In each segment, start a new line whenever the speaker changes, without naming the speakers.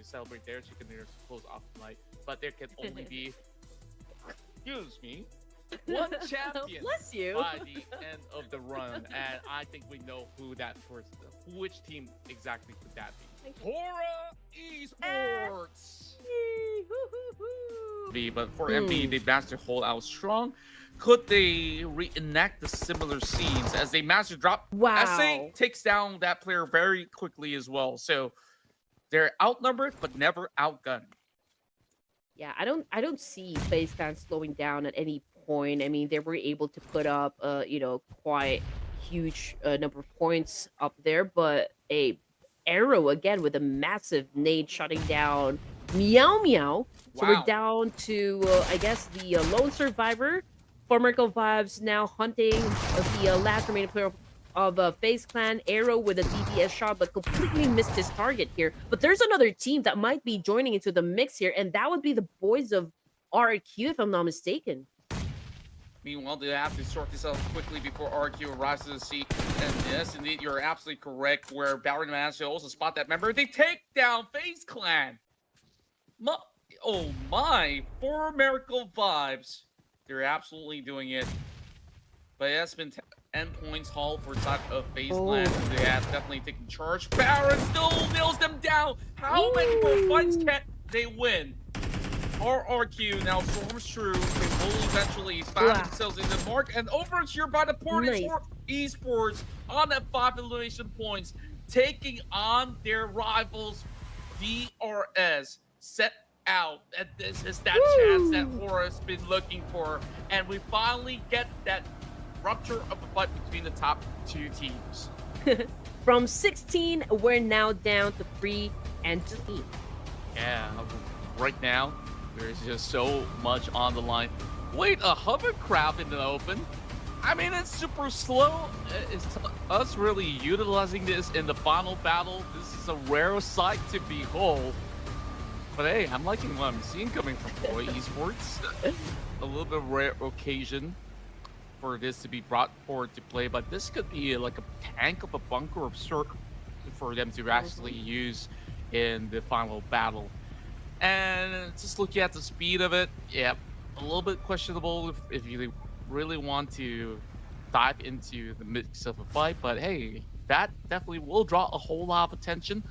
celebrate their chicken dinners close off tonight. But there can only be, excuse me, one champion
Bless you.
by the end of the run, and I think we know who that person, which team exactly could that be? Hora Esports. But for MB, they managed to hold out strong. Could they reenact the similar scenes as they managed to drop?
Wow.
SA takes down that player very quickly as well. So they're outnumbered but never outgunned.
Yeah, I don't see FaZe Clan slowing down at any point. I mean, they were able to put up quite huge number of points up there, but a Arrow again with a massive nade shutting down Meow Meow. So we're
Wow.
down to I guess the lone survivor. Formerical Vibes now hunting the last remaining player of FaZe Clan. Arrow with a DPS shot, but completely missed his target here. But there's another team that might be joining into the mix here, and that would be the boys of RQ, if I'm not mistaken.
Meanwhile, they have to sort this out quickly before RQ arrives to the scene. And yes, indeed, you're absolutely correct. Where Baron managed to also spot that member. They take down FaZe Clan. Oh my, for Miracle Vibes. They're absolutely doing it. But it has been 10 points haul for side of FaZe Clan. They have definitely taken charge. Baron still nails them down. How many more fights can they win? RRQ now storms through. They will eventually find themselves in the mark. And overture by the Portage Esports on that 5 elimination points, taking on their rivals DRS. Set out. And this is that chance that Hora's been looking for. And we finally get that rupture of the fight between the top two teams.
From 16, we're now down to 3 and 2.
Yeah, right now, there's just so much on the line. Wait, a hovercraft in the open? I mean, it's super slow. It's us really utilizing this in the final battle. This is a rare sight to behold. But hey, I'm liking what I'm seeing coming from Roy Esports. A little bit of rare occasion for this to be brought forward to play, but this could be like a tank of a bunker of sort for them to actually use in the final battle. And just looking at the speed of it, yeah, a little bit questionable if you really want to dive into the mix of a fight, but hey, that definitely will draw a whole lot of attention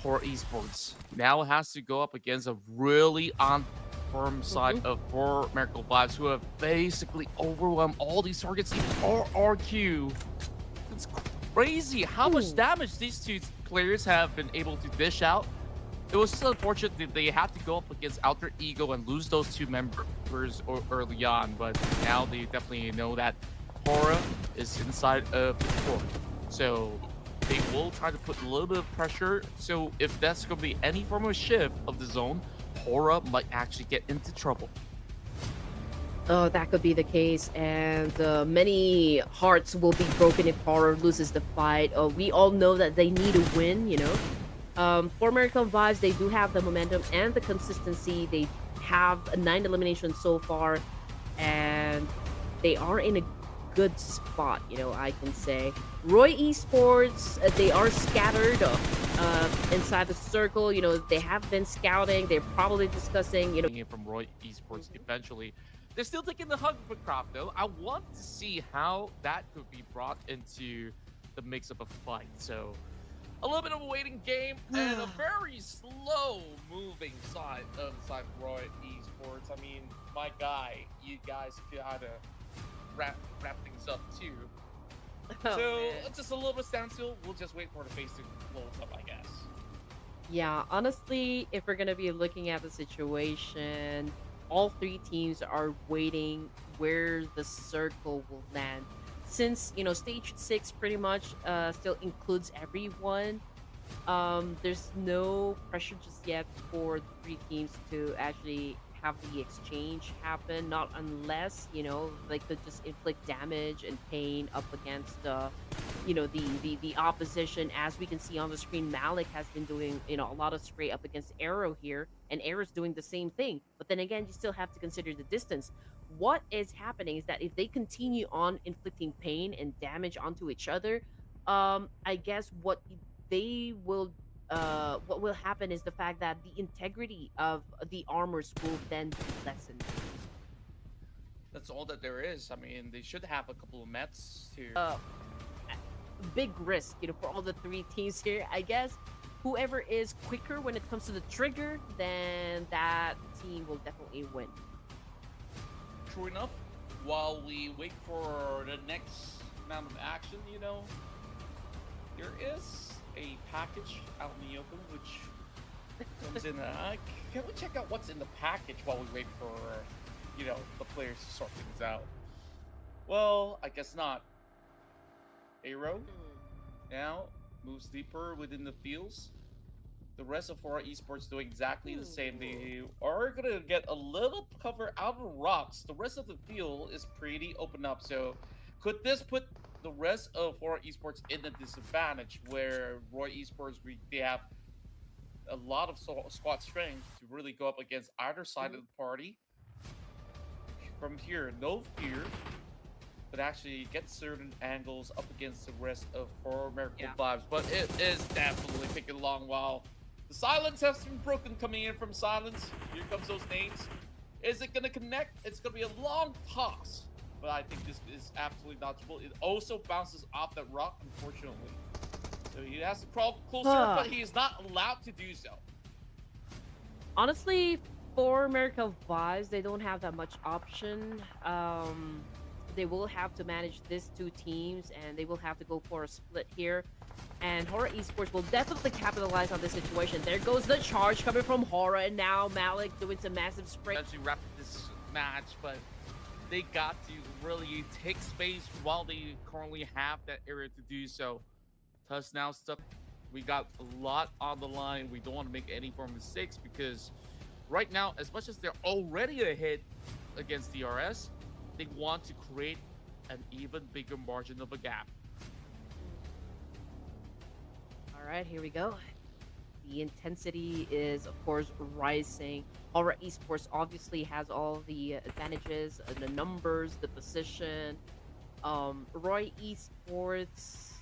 for esports. Now it has to go up against a really on firm side of four Miracle Vibes, who have basically overwhelmed all these targets. Even RRQ, it's crazy how much damage these two players have been able to dish out. It was just unfortunate that they had to go up against Alter Ego and lose those two members early on, but now they definitely know that Hora is inside of the court. So they will try to put a little bit of pressure. So if that's going to be any form of shift of the zone, Hora might actually get into trouble.
Oh, that could be the case, and many hearts will be broken if Hora loses the fight. We all know that they need a win, you know. For American Vibes, they do have the momentum and the consistency. They have 9 eliminations so far, and they are in a good spot, you know, I can say. Roy Esports, they are scattered inside the circle. You know, they have been scouting. They're probably discussing, you know.
From Roy Esports eventually. They're still taking the hovercraft, though. I want to see how that could be brought into the mix of a fight. So a little bit of a waiting game and a very slow moving side of Roy Esports. I mean, my guy, you guys gotta wrap things up too. So just a little bit standstill. We'll just wait for the face to close up, I guess.
Yeah, honestly, if we're gonna be looking at the situation, all 3 teams are waiting where the circle will land. Since, you know, stage 6 pretty much still includes everyone, there's no pressure just yet for the 3 teams to actually have the exchange happen, not unless, you know, they could just inflict damage and pain up against you know, the opposition. As we can see on the screen, Malik has been doing, you know, a lot of spray up against Arrow here, and Arrow's doing the same thing. But then again, you still have to consider the distance. What is happening is that if they continue on inflicting pain and damage onto each other, I guess what they will what will happen is the fact that the integrity of the armors will then be lessened.
That's all that there is. I mean, they should have a couple of Mets to.
Uh, Big risk, for all the three teams here. I guess whoever is quicker when it comes to the trigger, then that team will definitely win.
True enough, while we wait for the next round of action, there is a package out in the open which comes in. Can we check out what's in the package while we wait for, the players to sort things out? Well, I guess not. Arrow now moves deeper within the fields. The rest of our esports doing exactly the same. They are gonna get a little cover out of the rocks. The rest of the field is pretty open up. So, could this put the rest of our esports in a disadvantage? Where Roy Esports they have a lot of squad strength to really go up against either side of the party. From here, no fear, but actually get certain angles up against the rest of For Miracle Vibes. But it is definitely taking a long while. The silence has been broken coming in from silence. Here comes those nades. Is it going to connect? It's going to be a long toss. But I think this is absolutely dodgeable. It also bounces off that rock, unfortunately. So he has to crawl closer, but he is not allowed to do so.
Honestly, for Miracle Vibes, they don't have that much option. They will have to manage these two teams, and they will have to go for a split here. And Horror Esports will definitely capitalize on this situation. There goes the charge coming from Horror, and now Malik doing some massive spray.
Eventually wrap this match, but they got to really take space while they currently have that area to do so. Tusk now stuck. We got a lot on the line. We don't want to make any more mistakes because right now, as much as they're already ahead against DRS, they want to create an even bigger margin of a gap.
All right, here we go. The intensity is, of course, rising. Horror Esports obviously has all the advantages, the numbers, the position. Roy Esports,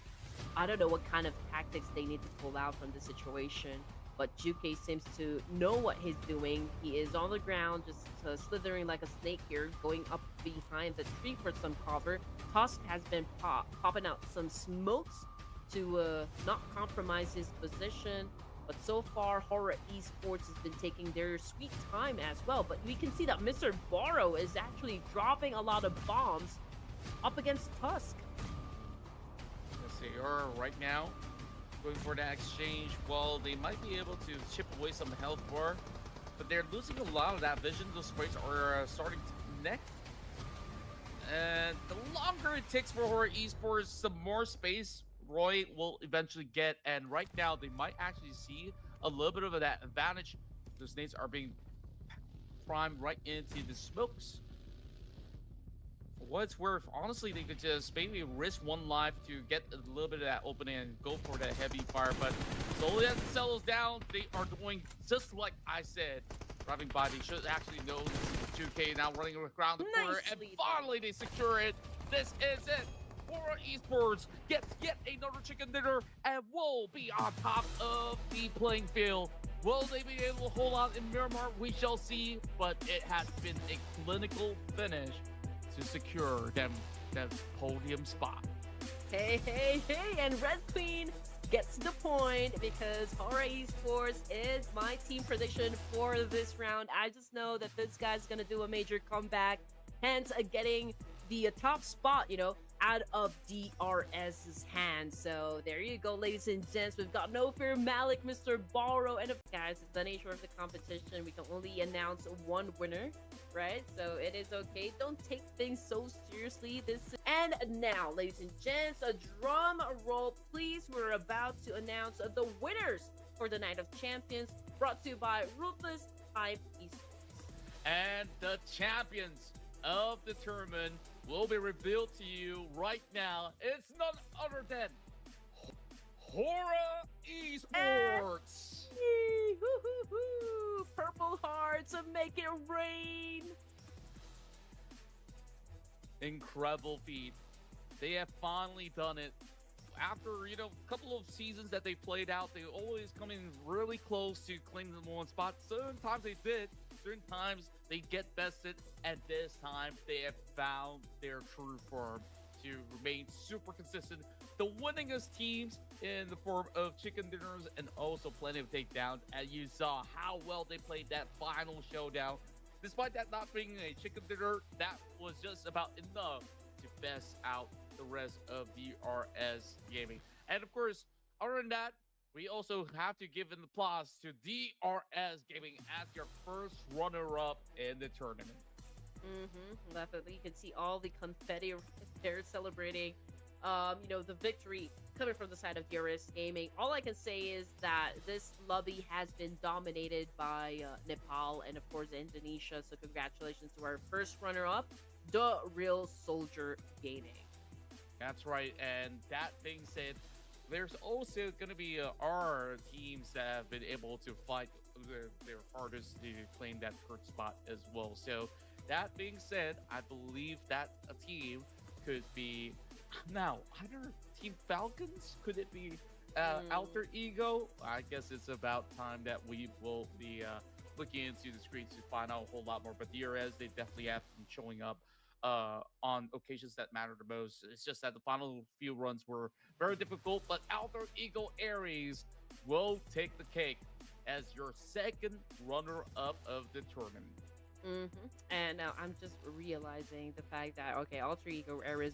I don't know what kind of tactics they need to pull out from this situation, but Juke seems to know what he's doing. He is on the ground, just slithering like a snake here, going up behind the tree for some cover. Tusk has been popping out some smokes to not compromise his position. But so far, Horror Esports has been taking their sweet time as well. But we can see that Mr. Borrow is actually dropping a lot of bombs up against Tusk.
Yes, they are right now going for that exchange. Well, they might be able to chip away some health bar, but they're losing a lot of that vision. Those sprays are starting to connect. And the longer it takes for Horror Esports, some more space Roy will eventually get. And right now, they might actually see a little bit of that advantage. Those nades are being primed right into the smokes. For what it's worth, honestly, they could just maybe risk one life to get a little bit of that opening and go for that heavy fire. But slowly as it settles down, they are doing just like I said. Driving by, they should actually know this is 2K now running around the corner, and finally they secure it. This is it. Horror Esports gets yet another chicken dinner and will be on top of the playing field. Will they be able to hold on in Miramar? We shall see, but it has been a clinical finish to secure them that podium spot.
Hey, hey, hey, and Red Queen gets the point because Horror Esports is my team prediction for this round. I just know that this guy's gonna do a major comeback, hence getting the top spot, out of DRS's hands. So there you go, ladies and gents. We've got No Fear, Malik, Mr. Borrow, and guys, it's the nature of the competition. We can only announce one winner, right? So it is okay. Don't take things so seriously. And now, ladies and gents, a drum roll, please. We're about to announce the winners for the Night of Champions, brought to you by Ruthless Hype Esports.
And the champions of the tournament will be revealed to you right now. It's none other than Horror Esports.
Purple hearts, make it rain.
Incredible feat. They have finally done it. after a couple of seasons that they played out, they always come in really close to claiming the number one spot. Certain times they did, certain times they get bested, and this time they have found their true form to remain super consistent. The winningest teams in the form of chicken dinners and also plenty of takedowns. And you saw how well they played that final showdown. Despite that not being a chicken dinner, that was just about enough to best out the rest of DRS Gaming. And of course, other than that, we also have to give an applause to DRS Gaming as your first runner-up in the tournament.
Definitely. You can see all the confetti there celebrating, the victory coming from the side of DRS Gaming. All I can say is that this lobby has been dominated by Nepal and, of course, Indonesia. So congratulations to our first runner-up, the Real Soldier Gaming.
That's right. And that being said, there's also going to be our teams that have been able to fight their hardest to claim that third spot as well. So that being said, I believe that a team could be now either Team Falcons. Could it be Alter Ego? I guess it's about time that we will be looking into the screens to find out a whole lot more. But DRS, they definitely have been showing up on occasions that matter the most. It's just that the final few runs were very difficult, but Alter Ego Aries will take the cake as your second runner-up of the tournament.
And now I'm just realizing the fact that, okay, Alter Ego Aries